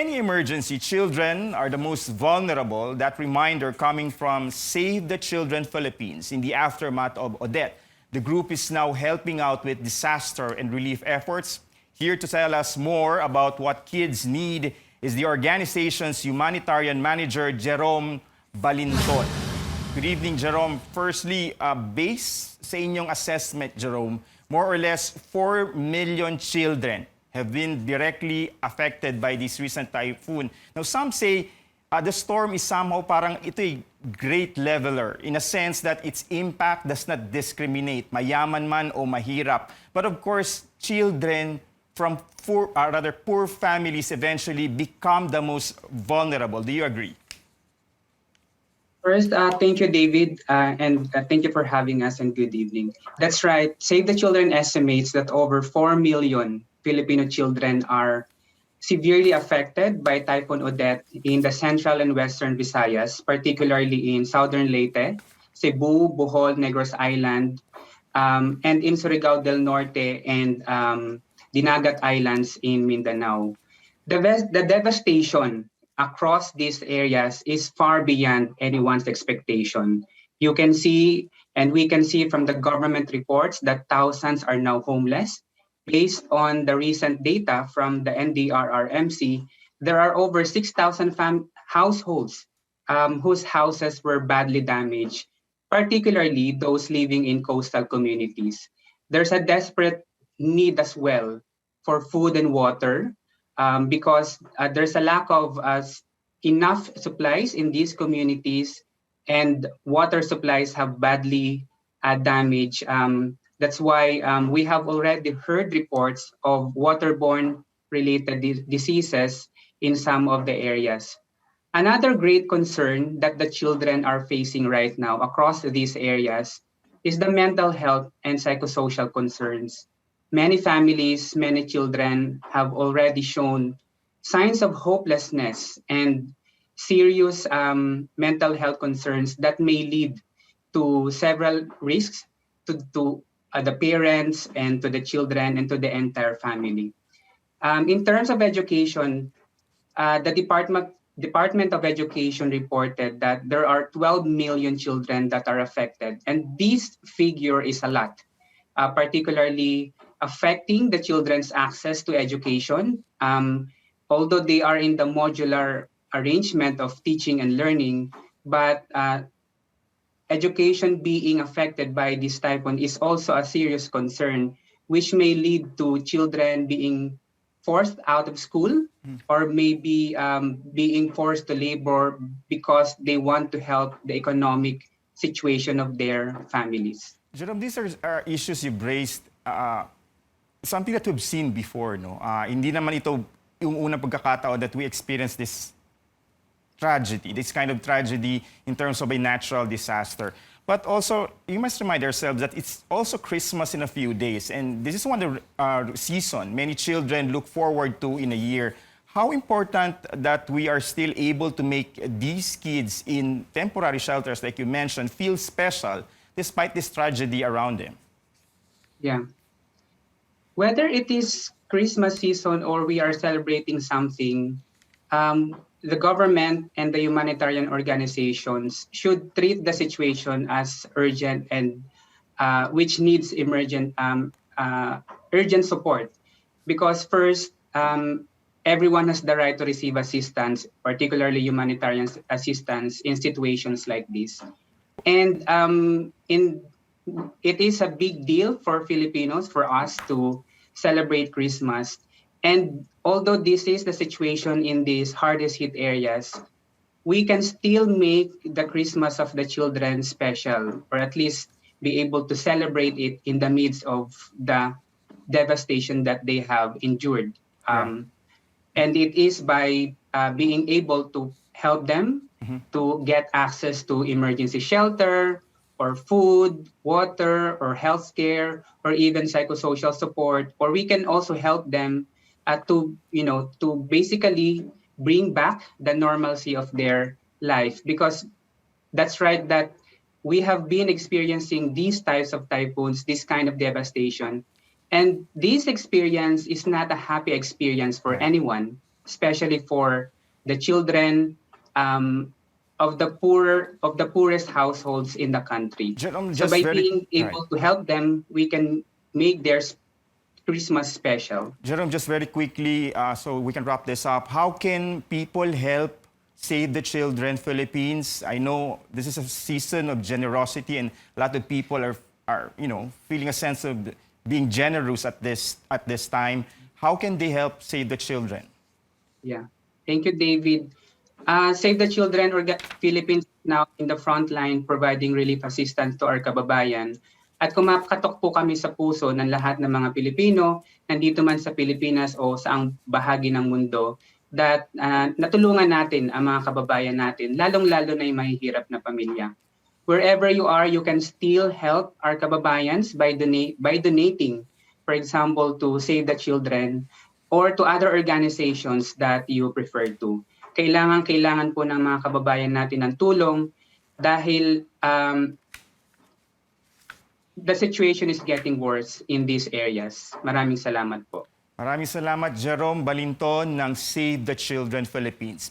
any emergency, children are the most vulnerable. That reminder coming from Save the Children Philippines in the aftermath of Odette. The group is now helping out with disaster and relief efforts. Here to tell us more about what kids need is the organization's humanitarian manager, Jerome Balinton. Good evening, Jerome. Firstly, based sa inyong assessment, Jerome, more or less 4 million children have been directly affected by this recent typhoon. Now, some say the storm is somehow parang ito a great leveler in a sense that its impact does not discriminate, mayaman man o mahirap. But of course, children from poor families eventually become the most vulnerable. Do you agree? First, thank you, David, and thank you for having us, and good evening. That's right. Save the Children estimates that over 4 million Filipino children are severely affected by Typhoon Odette in the central and western Visayas, particularly in southern Leyte, Cebu, Bohol, Negros Island, and in Surigao del Norte and Dinagat Islands in Mindanao. The devastation across these areas is far beyond anyone's expectation. You can see, and we can see from the government reports, that thousands are now homeless. Based on the recent data from the NDRRMC, there are over 6,000 households whose houses were badly damaged, particularly those living in coastal communities. There's a desperate need as well for food and water, because there's a lack of enough supplies in these communities, and water supplies have badly damaged. That's why we have already heard reports of waterborne related diseases in some of the areas. Another great concern that the children are facing right now across these areas is the mental health and psychosocial concerns. Many families, many children have already shown signs of hopelessness and serious mental health concerns that may lead to several risks to the parents and to the children and to the entire family. In terms of education, the Department of Education reported that there are 12 million children that are affected, and this figure is a lot, particularly affecting the children's access to education. Although they are in the modular arrangement of teaching and learning, but education being affected by this typhoon is also a serious concern, which may lead to children being forced out of school or maybe being forced to labor because they want to help the economic situation of their families. Jerome, these are issues you've raised, something that we've seen before, no? Hindi naman ito yung unang pagkakataon that we experience this tragedy, this kind of tragedy in terms of a natural disaster. But also, you must remind ourselves that it's also Christmas in a few days, and this is one of the season many children look forward to in a year. How important that we are still able to make these kids in temporary shelters, like you mentioned, feel special despite this tragedy around them? Yeah. Whether it is Christmas season or we are celebrating something, the government and the humanitarian organizations should treat the situation as urgent and which needs urgent support. Because first, everyone has the right to receive assistance, particularly humanitarian assistance in situations like this. And it is a big deal for Filipinos, for us to celebrate Christmas. And although this is the situation in these hardest hit areas, we can still make the Christmas of the children special, or at least be able to celebrate it in the midst of the devastation that they have endured. And it is by being able to help them to get access to emergency shelter, or food, water, or healthcare, or even psychosocial support, or we can also help them to basically bring back the normalcy of their life. Because that's right, that we have been experiencing these types of typhoons, this kind of devastation, and this experience is not a happy experience for anyone, especially for the children of the poorest households in the country. Jerome, So just by very being right. able to help them, we can make their Christmas special. Jerome, just very quickly, so we can wrap this up. How can people help Save the Children Philippines? I know this is a season of generosity, and a lot of people are feeling a sense of being generous at this time. How can they help save the children? Yeah. Thank you, David. Save the Children Philippines now in the front line providing relief assistance to our kababayan. At kumakatok po kami sa puso ng lahat ng mga Pilipino, nandito man sa Pilipinas o saang bahagi ng mundo, that natulungan natin ang mga kababayan natin, lalong-lalo na yung mahihirap na pamilya. Wherever you are, you can still help our kababayans by donating, for example, to Save the Children or to other organizations that you prefer to. Kailangan po ng mga kababayan natin ng tulong dahil the situation is getting worse in these areas. Maraming salamat po. Maraming salamat, Jerome Balinton ng Save the Children Philippines.